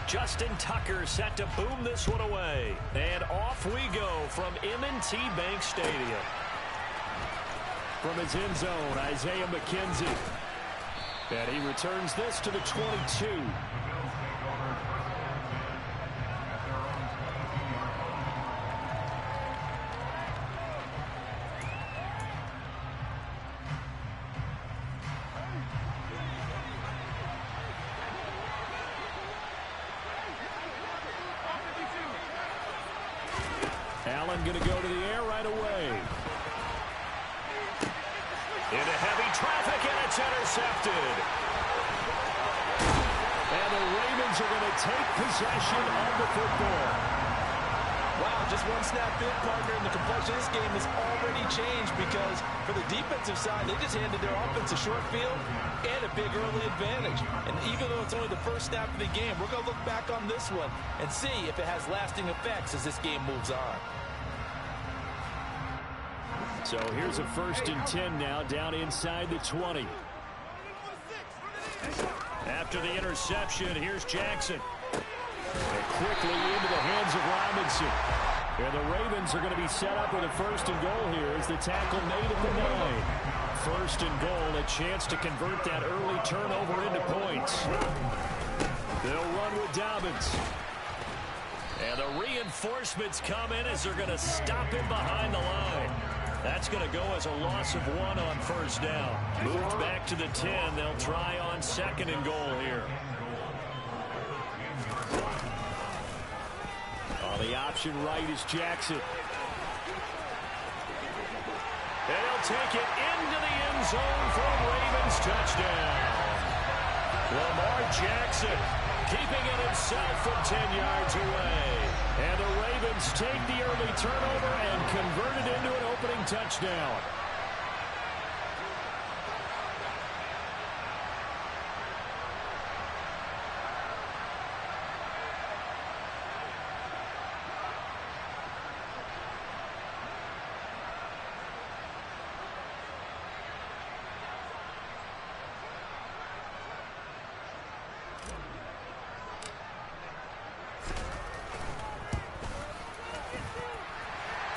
Justin Tucker set to boom this one away. And off we go from M&T Bank Stadium. From his end zone, Isaiah McKenzie. And he returns this to the 22. Allen going to go to the air right away. Into heavy traffic, and it's intercepted. And the Ravens are going to take possession of the football. Wow, just one snap in, partner, and the complexion of this game has already changed because for the defensive side, they just handed their offense a short field and a big early advantage. And even though it's only the first snap of the game, we're going to look back on this one and see if it has lasting effects as this game moves on. So here's a 1st and 10 now, down inside the 20. After the interception, here's Jackson. And quickly into the hands of Robinson. And the Ravens are going to be set up with a 1st and goal here as the tackle made at the 9. 1st and goal, a chance to convert that early turnover into points. They'll run with Dobbins. And the reinforcements come in as they're going to stop him behind the line. That's going to go as a loss of 1 on 1st down. Moved back to the 10. They'll try on 2nd and goal here. On the option right is Jackson. They'll take it into the end zone for a Ravens touchdown. Lamar Jackson keeping it himself from 10 yards away. And the Ravens take the early turnover and convert it into an opening touchdown.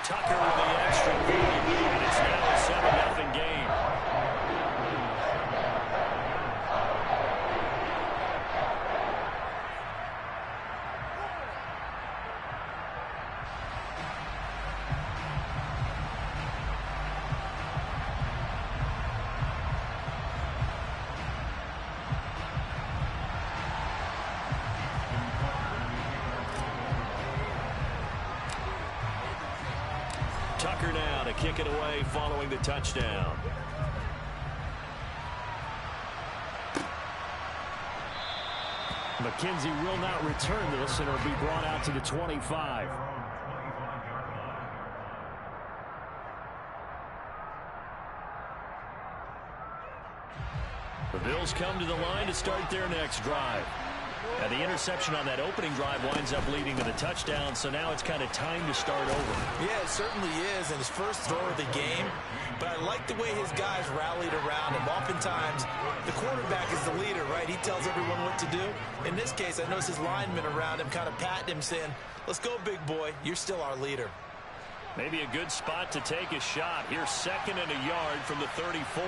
Tucker with the extra point, and it's now a 7-0 game. Tucker now to kick it away following the touchdown. McKenzie will not return this, and it'll be brought out to the 25. The Bills come to the line to start their next drive. And the interception on that opening drive winds up leading to the touchdown, so now it's kind of time to start over. Yeah, it certainly is, and his first throw of the game. But I like the way his guys rallied around him. Oftentimes, the quarterback is the leader, right? He tells everyone what to do. In this case, I notice his linemen around him kind of patting him, saying, let's go, big boy. You're still our leader. Maybe a good spot to take a shot. Here's 2nd and a yard from the 34.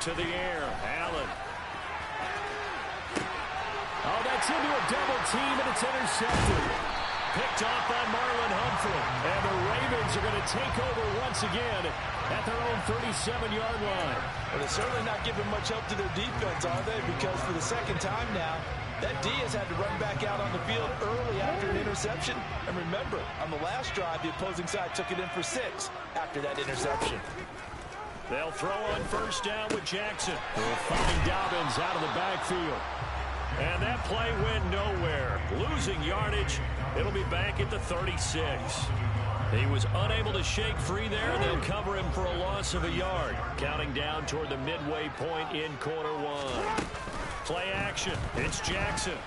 To the air, Allen. Oh, that's into a double team, and it's intercepted. Picked off by Marlon Humphrey. And the Ravens are going to take over once again at their own 37-yard line. Well, they're certainly not giving much help to their defense, are they? Because for the 2nd time now, that D has had to run back out on the field early after an interception. And remember, on the last drive, the opposing side took it in for 6 after that interception. They'll throw on 1st down with Jackson. They'll find Dobbins out of the backfield. And that play went nowhere. Losing yardage. It'll be back at the 36. He was unable to shake free there. They'll cover him for a loss of a yard. Counting down toward the midway point in quarter 1. Play action. It's Jackson.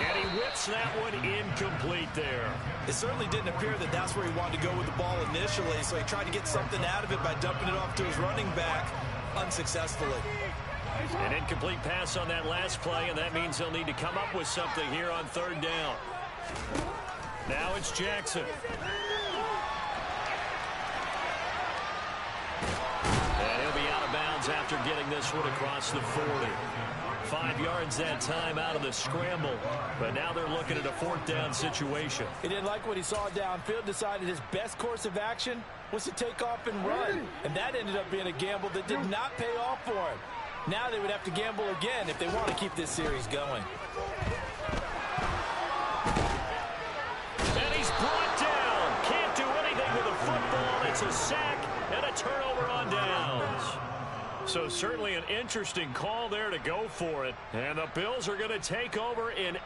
And he whips that one incomplete there. It certainly didn't appear that that's where he wanted to go with the ball initially, so he tried to get something out of it by dumping it off to his running back unsuccessfully. An incomplete pass on that last play, and that means he'll need to come up with something here on third down. Now it's Jackson. And he'll be out of bounds after getting this one across the 40. 5 yards that time out of the scramble, but now they're looking at a fourth down situation. He didn't like what he saw downfield, decided his best course of action was to take off and run, and that ended up being a gamble that did not pay off for him. Now they would have to gamble again if they want to keep this series going. And he's brought down. Can't do anything with a football. It's a sack and a turnover on downs. So certainly an interesting call there to go for it. And the Bills are going to take over in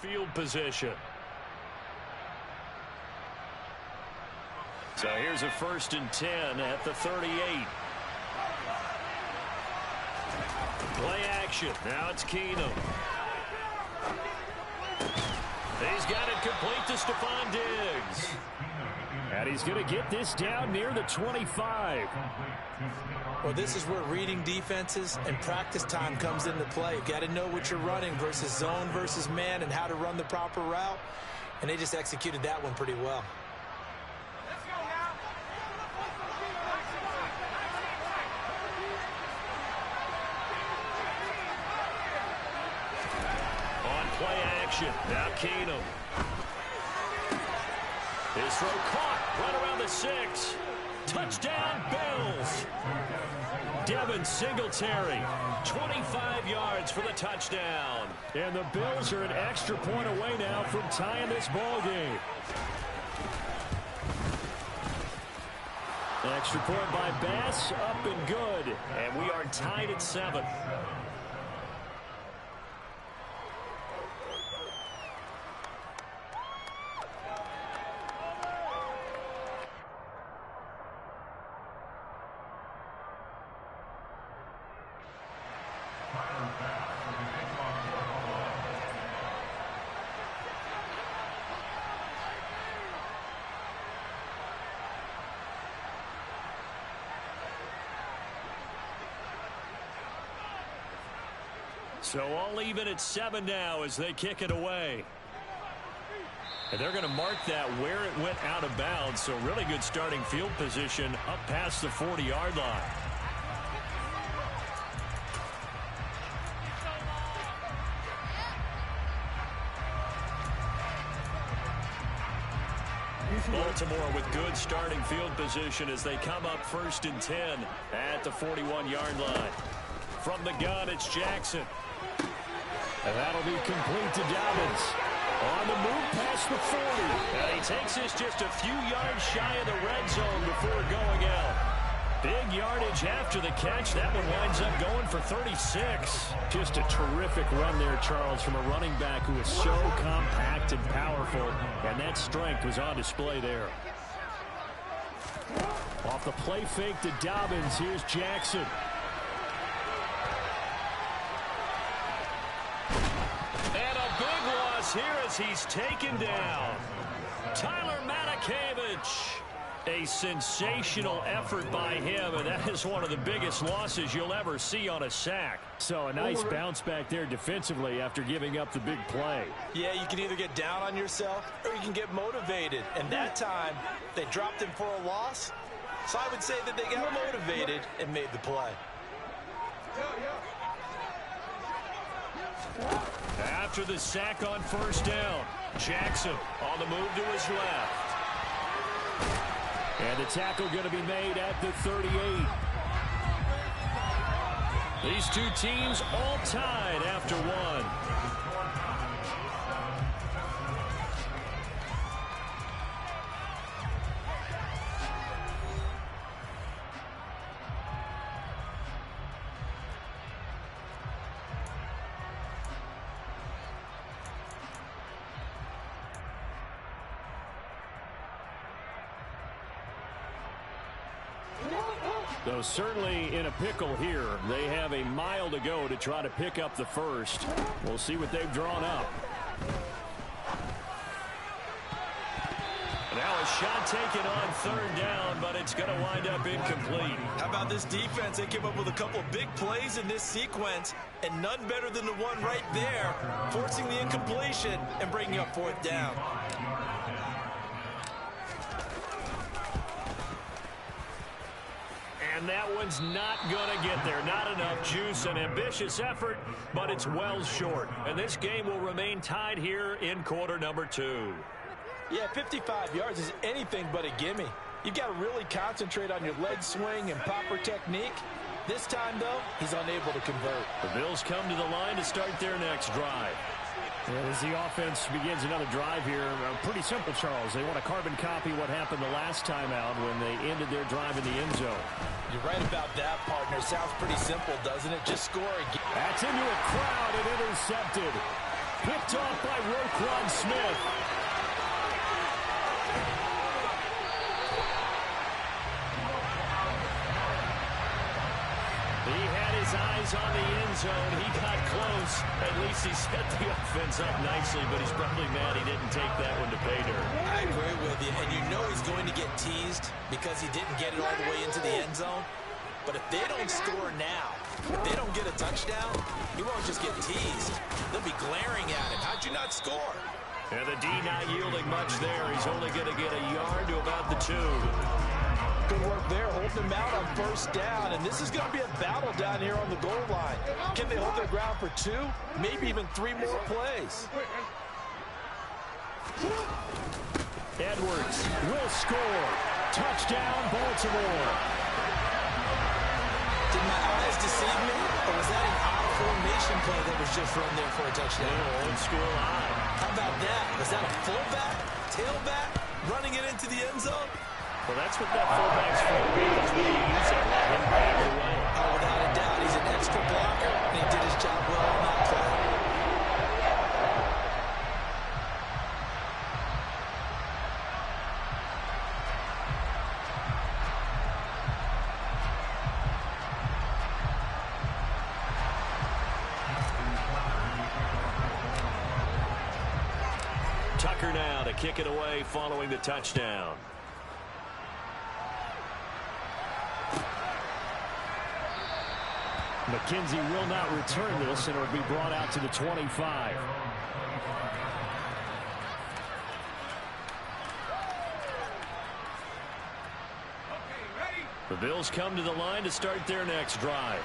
field position. So here's a 1st and 10 at the 38. Play action. Now it's Keenum. He's got it complete to Stephon Diggs. And he's going to get this down near the 25. Well, this is where reading defenses and practice time comes into play. You've got to know what you're running versus zone versus man and how to run the proper route. And they just executed that one pretty well. Play action. Now Keenum. His throw caught right around the 6. Touchdown, Bills. Devin Singletary, 25 yards for the touchdown. And the Bills are an extra point away now from tying this ball game. Extra point by Bass, up and good. And we are tied at 7. So all even at 7 now as they kick it away. And they're going to mark that where it went out of bounds. So really good starting field position up past the 40-yard line. Baltimore with good starting field position as they come up 1st and 10 at the 41-yard line. From the gun, it's Jackson. And that'll be complete to Dobbins. On the move past the 40. And he takes this just a few yards shy of the red zone before going out. Big yardage after the catch. That one winds up going for 36. Just a terrific run there, Charles, from a running back who is so compact and powerful. And that strength was on display there. Off the play fake to Dobbins. Here's Jackson. Here as he's taken down. Tyler Matakevich. A sensational effort by him, and that is one of the biggest losses you'll ever see on a sack. So a nice bounce back there defensively after giving up the big play. Yeah, you can either get down on yourself or you can get motivated. And that time, they dropped him for a loss. So I would say that they got motivated and made the play. After the sack on 1st down, Jackson on the move to his left. And the tackle going to be made at the 38. These two teams all tied after one. Though certainly in a pickle here. They have a mile to go to try to pick up the first. We'll see what they've drawn up. Now a shot taken on third down, but it's going to wind up incomplete. How about this defense? They came up with a couple big plays in this sequence, and none better than the one right there, forcing the incompletion and bringing up fourth down. And that one's not going to get there. Not enough juice. An ambitious effort, but it's well short. And this game will remain tied here in quarter number 2. Yeah, 55 yards is anything but a gimme. You've got to really concentrate on your leg swing and proper technique. This time, though, he's unable to convert. The Bills come to the line to start their next drive. As the offense begins another drive here, pretty simple, Charles. They want to carbon copy what happened the last time out when they ended their drive in the end zone. You're right about that, partner. Sounds pretty simple, doesn't it? Just score again. That's into a crowd and intercepted. Picked off by Roquan Smith. He had his eyes on the end zone. He got close. At least he set the offense up nicely, but he's probably mad he didn't take that one to pay dirt. I agree with you, and you know he's going to get teased because he didn't get it all the way into the end zone. But if they don't score now, if they don't get a touchdown, he won't just get teased. They'll be glaring at him. How'd you not score? And the D not yielding much there. He's only going to get a yard to about the 2. Good work there, holding him out on first down. And this is going to be a battle down here on the goal line. Can they hold their ground for 2, maybe even 3 more plays? Edwards will score. Touchdown, Baltimore. Did my eyes deceive me? Or was that an eye formation play that was just run there for a touchdown? Yeah, old school eye. How about that? Was that a fullback, tailback, running it into the end zone? Well, that's what that fullback's for. That's what he uses it. Let him pave the way. Oh, without a doubt. He's an extra blocker, and he did his job well on that play. Tucker now to kick it away following the touchdown. McKenzie will not return this, and it will be brought out to the 25. The Bills come to the line to start their next drive.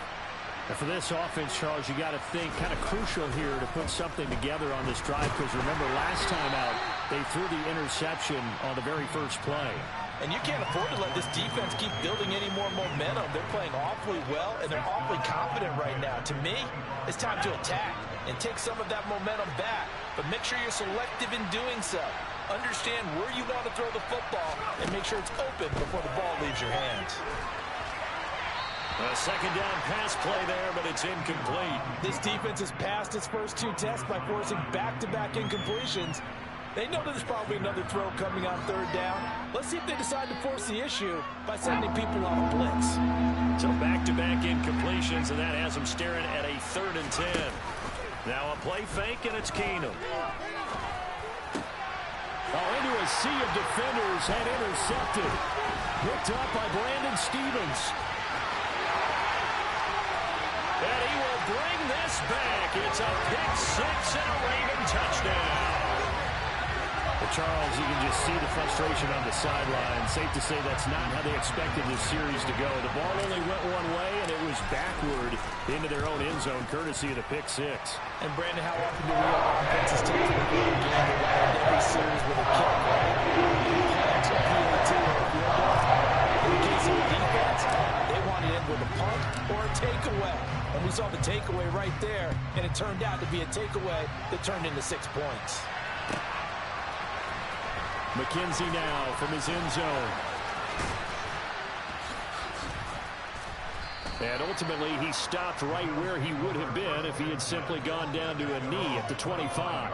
And for this offense, Charles, you got to think kind of crucial here to put something together on this drive, because remember last time out they threw the interception on the very first play. And you can't afford to let this defense keep building any more momentum. They're playing awfully well, and they're awfully confident right now. To me, it's time to attack and take some of that momentum back. But make sure you're selective in doing so. Understand where you want to throw the football and make sure it's open before the ball leaves your hands. A second down pass play there, but it's incomplete. This defense has passed its first 2 tests by forcing back-to-back incompletions. They know that there's probably another throw coming on third down. Let's see if they decide to force the issue by sending people on a blitz. So back-to-back incompletions, and that has them staring at a 3rd and 10. Now a play fake, and it's Keenum. Oh, into a sea of defenders and intercepted. Picked up by Brandon Stevens. And he will bring this back. It's a pick 6 and a Raven touchdown. Charles, you can just see the frustration on the sideline. Safe to say that's not how they expected this series to go. The ball only went one way, and it was backward into their own end zone, courtesy of the pick 6. And, Brandon, how often do we have offenses take the game to every series with a kick, right? Punts or PAT or a field goal. In the case of the defense, they wanted in with a punt or a takeaway. And we saw the takeaway right there, and it turned out to be a takeaway that turned into 6 points. McKenzie now from his end zone. And ultimately, he stopped right where he would have been if he had simply gone down to a knee at the 25.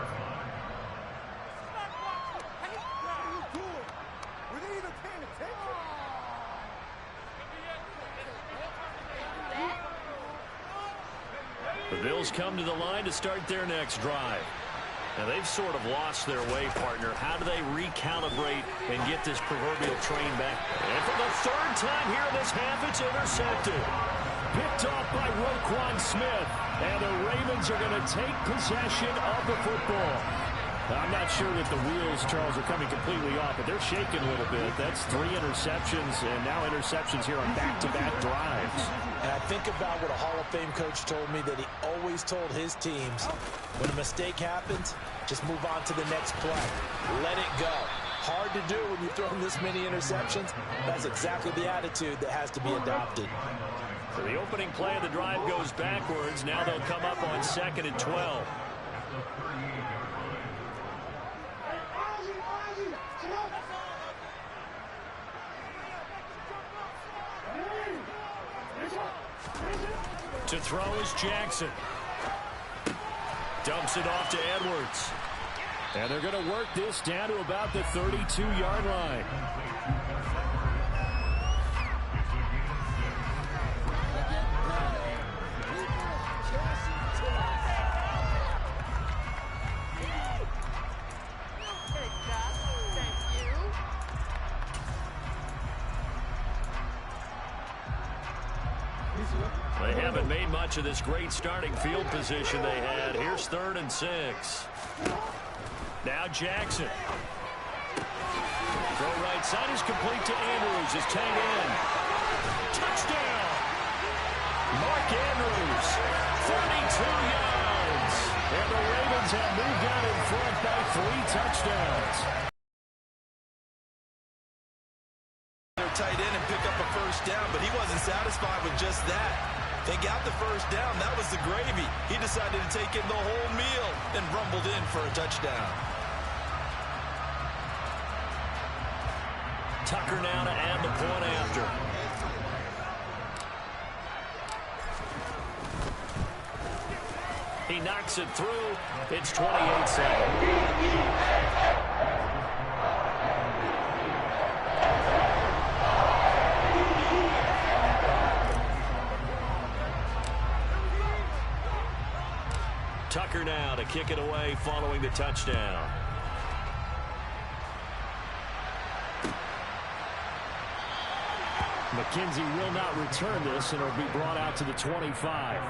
Bills come to the line to start their next drive. Now, they've sort of lost their way, partner. How do they recalibrate and get this proverbial train back? And for the third time here in this half, it's intercepted. Picked off by Roquan Smith. And the Ravens are going to take possession of the football. I'm not sure that the wheels, Charles, are coming completely off, but they're shaking a little bit. That's 3 interceptions, and now interceptions here on back-to-back drives. And I think about what a Hall of Fame coach told me, that he always told his teams, when a mistake happens, just move on to the next play. Let it go. Hard to do when you've thrown this many interceptions. That's exactly the attitude that has to be adopted. So the opening play of the drive goes backwards. Now they'll come up on 2nd and 12. To throw is Jackson. Dumps it off to Edwards. And they're going to work this down to about the 32-yard line. They haven't made much of this great starting field position they had. Here's 3rd and 6. Now Jackson. Throw right side is complete to Andrews. His tight end. Touchdown. Mark Andrews. 32 yards. And the Ravens have moved out in front by 3 touchdowns. Tight end and pick up a first down, but he wasn't satisfied with just that. They got the first down. That was the gravy. He decided to take in the whole meal and rumbled in for a touchdown. Tucker now to add the point after. He knocks it through. It's 28-7. Tucker now to kick it away following the touchdown. McKenzie will not return this, and it'll be brought out to the 25.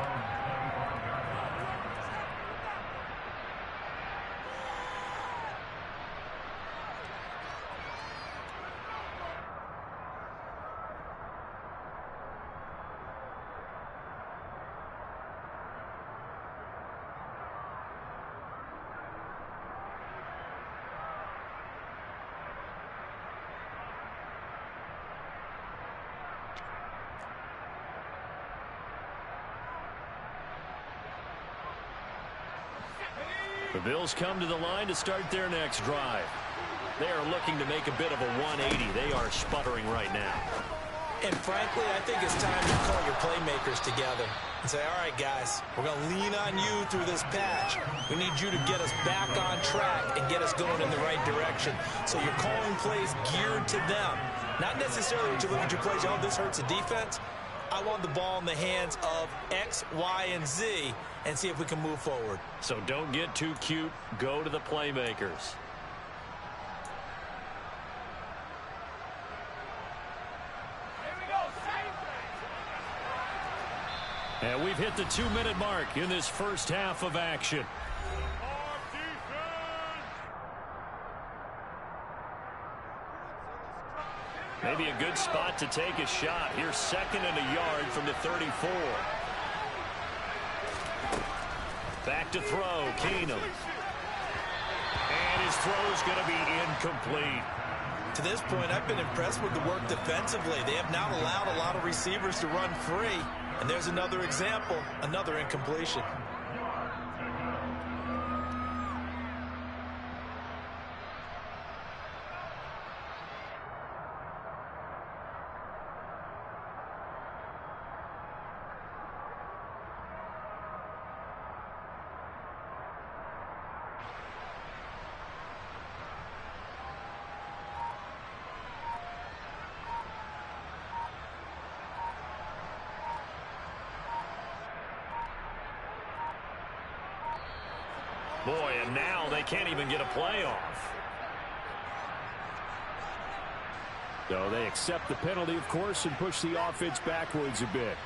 The Bills come to the line to start their next drive. They are looking to make a bit of a 180. They are sputtering right now. And frankly, I think it's time to call your playmakers together and say, all right, guys, we're going to lean on you through this patch. We need you to get us back on track and get us going in the right direction. So you're calling plays geared to them. Not necessarily what you look at your plays, oh, this hurts the defense. I want the ball in the hands of X, Y, and Z and see if we can move forward. So don't get too cute. Go to the playmakers. And we've hit the 2-minute mark in this first half of action. Maybe a good spot to take a shot. Here's 2nd and a yard from the 34. Back to throw, Keenum. And his throw is going to be incomplete. To this point, I've been impressed with the work defensively. They have not allowed a lot of receivers to run free. And there's another example, another incompletion. Boy, and now they can't even get a play off. So they accept the penalty, of course, and push the offense backwards a bit.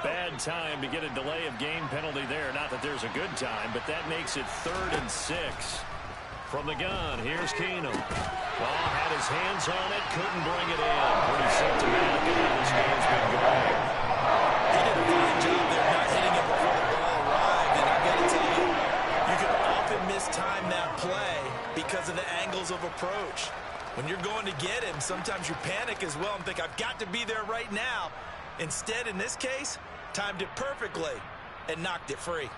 Bad time to get a delay of game penalty there. Not that there's a good time, but that makes it 3rd and 6. From the gun, here's Keenum. Ball had his hands on it, couldn't bring it in. Pretty symptomatic of how this game's been going. He did a fine job there not hitting it before the ball arrived. And I've got to tell you, you can often mistime that play because of the angles of approach. When you're going to get him, sometimes you panic as well and think, I've got to be there right now. Instead, in this case, timed it perfectly and knocked it free.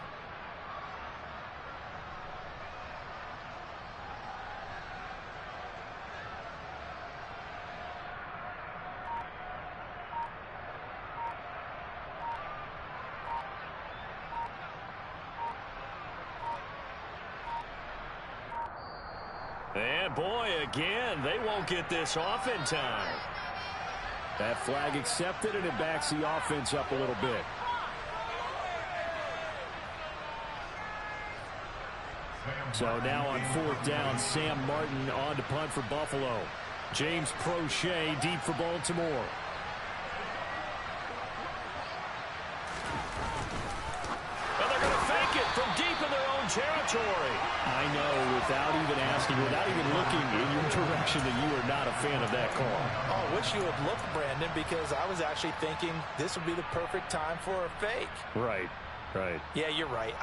And boy, again, they won't get this off in time. That flag accepted, and it backs the offense up a little bit. So now on 4th down, Sam Martin on to punt for Buffalo. James Prochet deep for Baltimore. And they're going to fake it from deep in their own territory. I know, without even asking, without even looking in your direction, that you are not a fan of that call. Oh, I wish you would look, Brandon, because I was actually thinking this would be the perfect time for a fake. Right. Right. Yeah, you're right.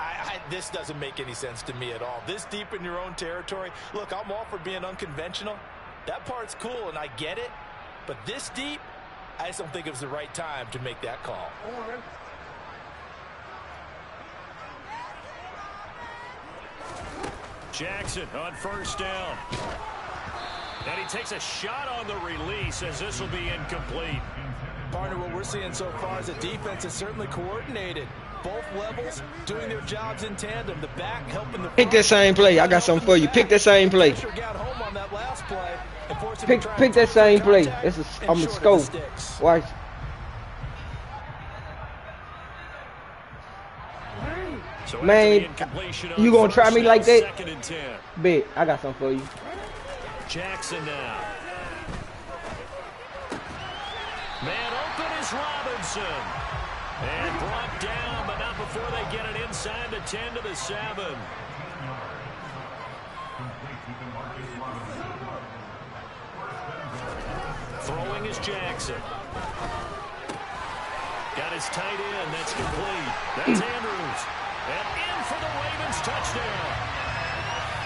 This doesn't make any sense to me at all. This deep in your own territory. Look, I'm all for being unconventional. That part's cool, and I get it. But this deep, I just don't think it was the right time to make that call. Jackson on 1st down. And he takes a shot on the release as this will be incomplete. Partner, what we're seeing so far is the defense is certainly coordinated. Both levels doing their jobs in tandem. The back helping the pick that same play. I got something for you. Pick that same play. Pick that same play. This is I'm a scope. Watch. So man, you gonna try me like that? Bet. I got something for you. Jackson now. Man open is Robinson. And brought down, but not before they get it inside the 10 to the 7. Throwing is Jackson. Got his tight end. That's complete. That's Andrews. And in for the Ravens touchdown.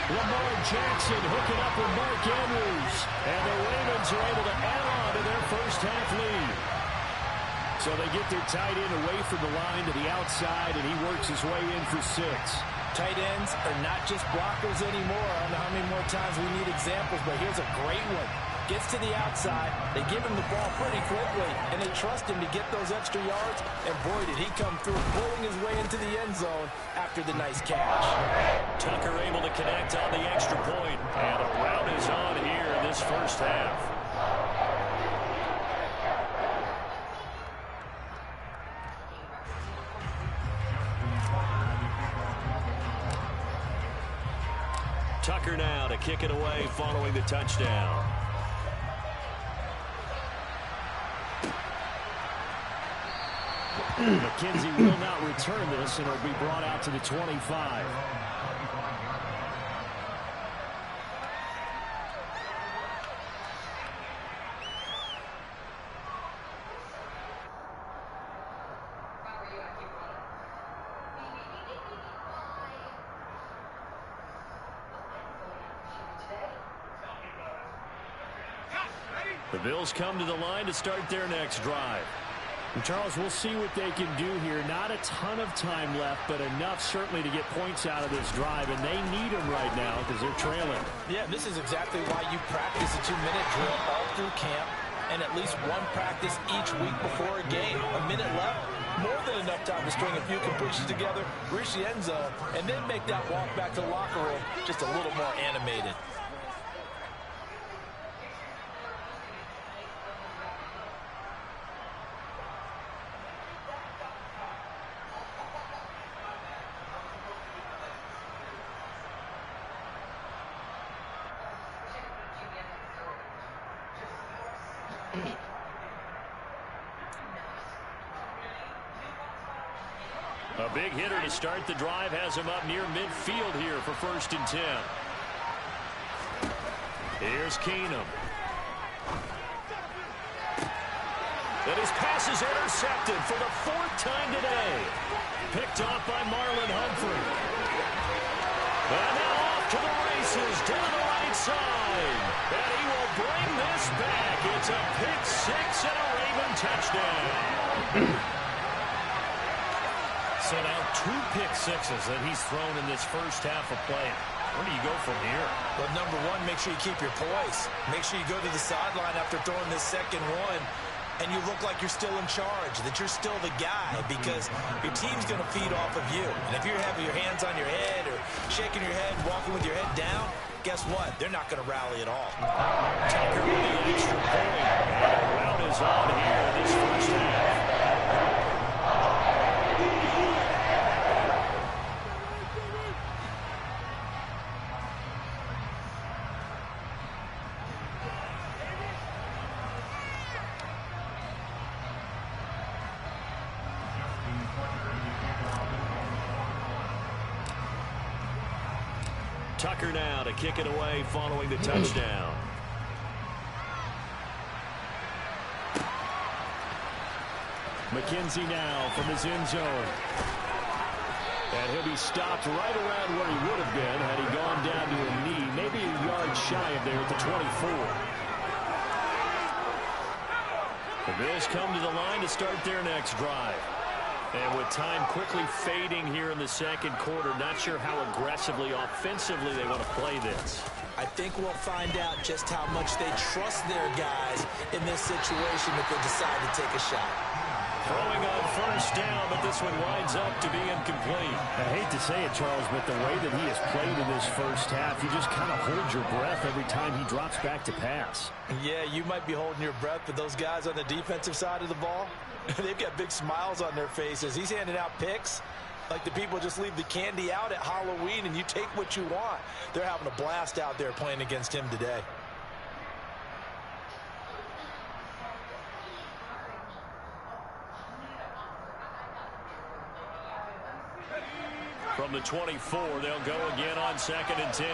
Lamar Jackson hooking up with Mark Andrews. And the Ravens are able to add on to their first half lead. So they get their tight end away from the line to the outside, and he works his way in for 6. Tight ends are not just blockers anymore. I don't know how many more times we need examples, but here's a great one. Gets to the outside, they give him the ball pretty quickly, and they trust him to get those extra yards, and boy, did he come through, pulling his way into the end zone after the nice catch. Tucker able to connect on the extra point, and a rout is on here in this first half. Tucker now to kick it away following the touchdown. McKenzie will not return this, and it'll be brought out to the 25. The Bills come to the line to start their next drive. And Charles, we'll see what they can do here. Not a ton of time left, but enough certainly to get points out of this drive, and they need them right now because they're trailing. Yeah, this is exactly why you practice a 2-minute drill all through camp and at least one practice each week before a game. A minute left, more than enough time to string a few completions together, reach the end zone, and then make that walk back to the locker room just a little more animated. A big hitter to start the drive has him up near midfield here for 1st and 10. Here's Keenum. And his pass is intercepted for the 4th time today. Picked off by Marlon Humphrey. And now off to the races down the right side. And he will bring this back. It's a pick 6 and a Raven touchdown. So now 2 pick sixes that he's thrown in this first half of play. Where do you go from here? Well, number one, make sure you keep your poise. Make sure you go to the sideline after throwing this second one, and you look like you're still in charge, that you're still the guy, because your team's going to feed off of you. And if you're having your hands on your head or shaking your head, walking with your head down, guess what? They're not going to rally at all. Tucker with the extra point. And the round is on here in this first half. Tucker now to kick it away following the touchdown. McKenzie now from his end zone. And he'll be stopped right around where he would have been had he gone down to a knee, maybe a yard shy of there at the 24. The Bills come to the line to start their next drive. And with time quickly fading here in the second quarter, not sure how aggressively, offensively they want to play this. I think we'll find out just how much they trust their guys in this situation if they decide to take a shot. Throwing on first down, but this one winds up to be incomplete. I hate to say it, Charles, but the way that he has played in this first half, you just kind of hold your breath every time he drops back to pass. Yeah, you might be holding your breath, but those guys on the defensive side of the ball, they've got big smiles on their faces. He's handing out picks like the people just leave the candy out at Halloween and you take what you want. They're having a blast out there playing against him today. From the 24, they'll go again on 2nd and 10.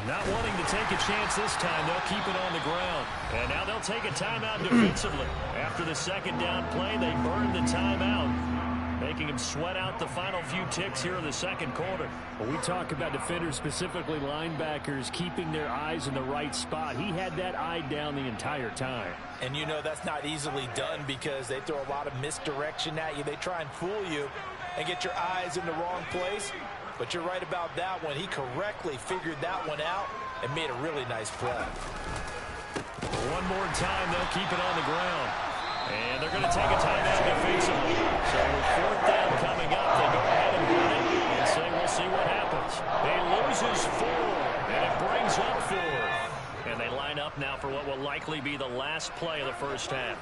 Not wanting to take a chance this time, they'll keep it on the ground. And now they'll take a timeout defensively. After the second down play, they burn the timeout, making them sweat out the final few ticks here in the second quarter. When we talk about defenders, specifically linebackers, keeping their eyes in the right spot, he had that eye down the entire time. And you know that's not easily done because they throw a lot of misdirection at you. They try and fool you and get your eyes in the wrong place. But you're right about that one. He correctly figured that one out and made a really nice play. One more time, they'll keep it on the ground. And they're going to take a timeout defensively. So with 4th down coming up, they go ahead and run it and say, we'll see what happens. He loses 4, and it brings up 4. And they line up now for what will likely be the last play of the first half.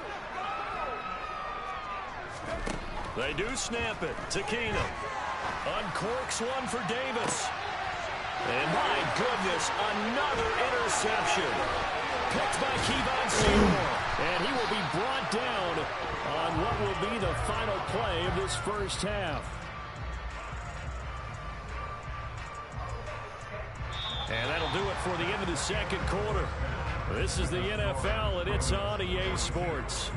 They do snap it to Keenum. Uncorks one for Davis. And my goodness, another interception. Picked by Kevon Seymour. And he will be brought down on what will be the final play of this first half. And that'll do it for the end of the second quarter. This is the NFL, and it's on EA Sports.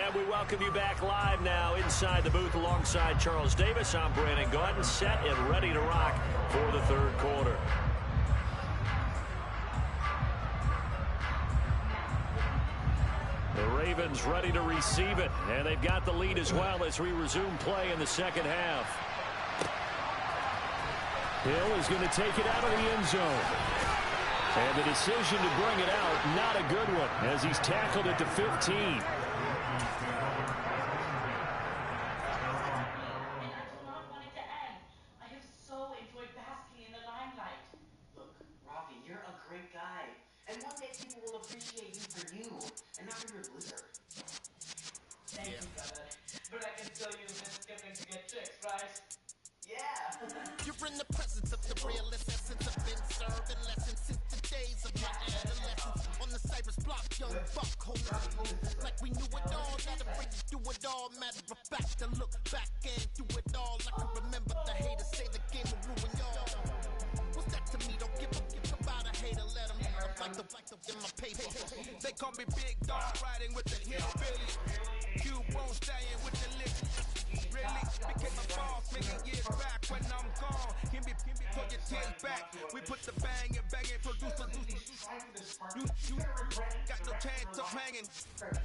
And we welcome you back live now inside the booth alongside Charles Davis. I'm Brandon Gaudin, set and ready to rock for the third quarter. The Ravens ready to receive it, and they've got the lead as well as we resume play in the second half. Hill is going to take it out of the end zone. And the decision to bring it out, not a good one, as he's tackled it to 15. They call me Big Dog, riding with the hillbilly. You won't stay in with the lick. Really became a boss many years back when I'm gone. Him be pull your tears back. We put the bang and produce. You got no chance of hanging.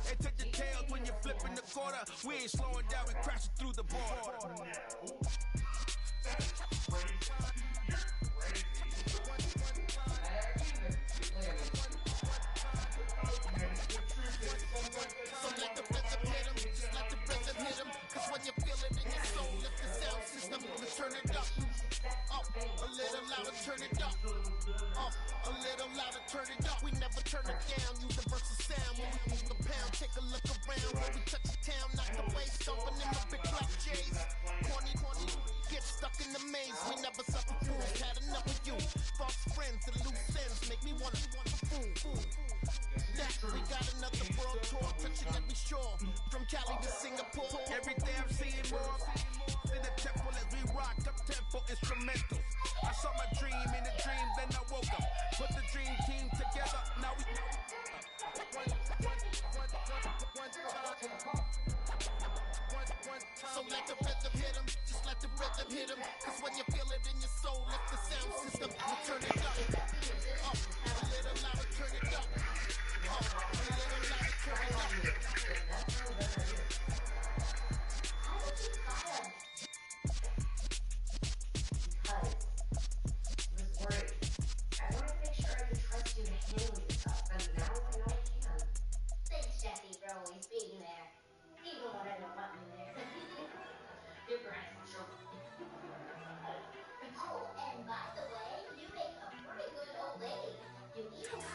And take your tails when you're flipping the quarter. We ain't slowing down, we crashing through the board. So let the rhythm hit him, just let the rhythm hit him. Cause when you feel it in your soul, lift the sound system, turn it up, a little louder, turn it up, a little louder, turn it up. We never turn it down, universal sound. When we move the pound, take a look around. When we touch the town, knock the waist, stomping in my big black J's. Corny, get stuck in the maze. We never suffer fools, had enough of you. False friends and loose ends make me wanna fool. We got another world tour, touching every shore, from Cali to Singapore. Every day I'm seeing more in the temple as we rock up tempo instrumentals. I saw my dream in a dream, then I woke up. Put the dream team together, now we so let the rhythm hit him, just let the rhythm hit him. Cause when you feel it in your soul, lift the sound system, you turn it up, a little louder, turn it up.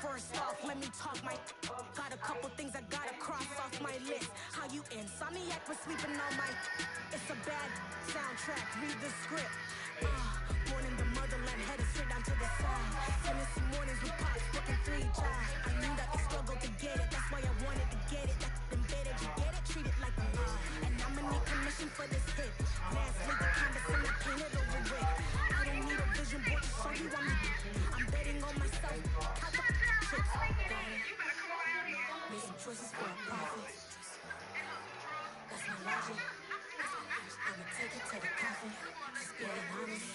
First off, let me talk my got a couple things I gotta cross off my list. How you insomniac for sleeping on my it's a bad soundtrack, read the script. Born in the motherland, headed straight down to the side. Tennessee mornings with pops, working 3 jobs. I knew that they struggled to get it, that's why I wanted to get it. That's embedded, you get it, treat it like a law. And I'ma need commission for this hit. Last week the canvas and I painted over with. I don't need a vision board to show you I'm betting on myself. Made some choices for a profit. That's my logic. I'ma take it to the coffin. Just being honest.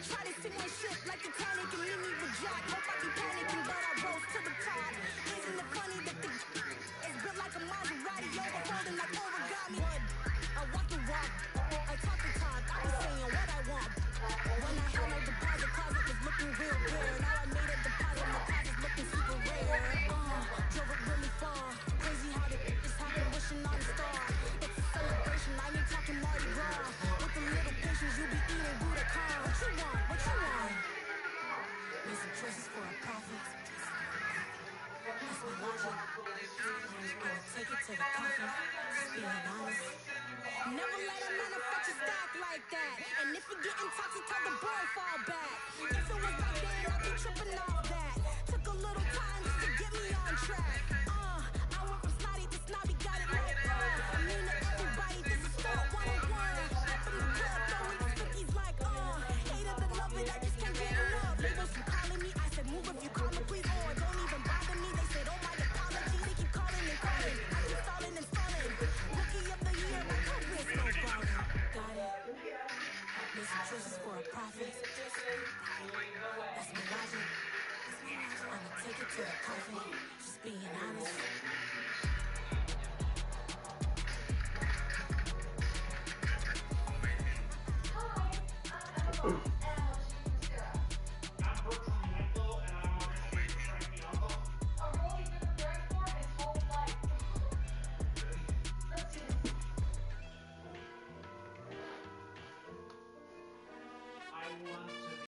Try to sink my ship like Titanic and leave me with Jack. Hope I be panicking, but I rose to the top. Isn't it funny that the is built like a Maserati, overfolding like origami? I walk the walk, I talk the talk. I be saying what I want. When I had no deposit, closet was looking real bare. Now I made a deposit, my closet's looking super rare. Drove it really far. Crazy how this happened, wishing on a star. It's a celebration, I ain't talking Mardi Gras. With a little patience, you be eating Budokan. What you want? What you want? Made some choices for a profit. That's my logic. I'ma take it to the coffin. Just being honest. Never let a manufacture stock like that. And if you get toxic, tell the boy fall back. If it was back then, I'd be tripping off that. Took a little time just to get me on track. I went from snotty to snobby, got it like that. I mean to everybody, this is start 101. Up in the club, throwing the cookies like, hate it and love it, I just can't get enough. Labels keep calling me, I said move if you call me please, or don't even bother me. They said, oh my apology, they keep calling and calling. I keep stalling and choices for a profit. That's my logic. I'ma take it to the coffin. Just being honest.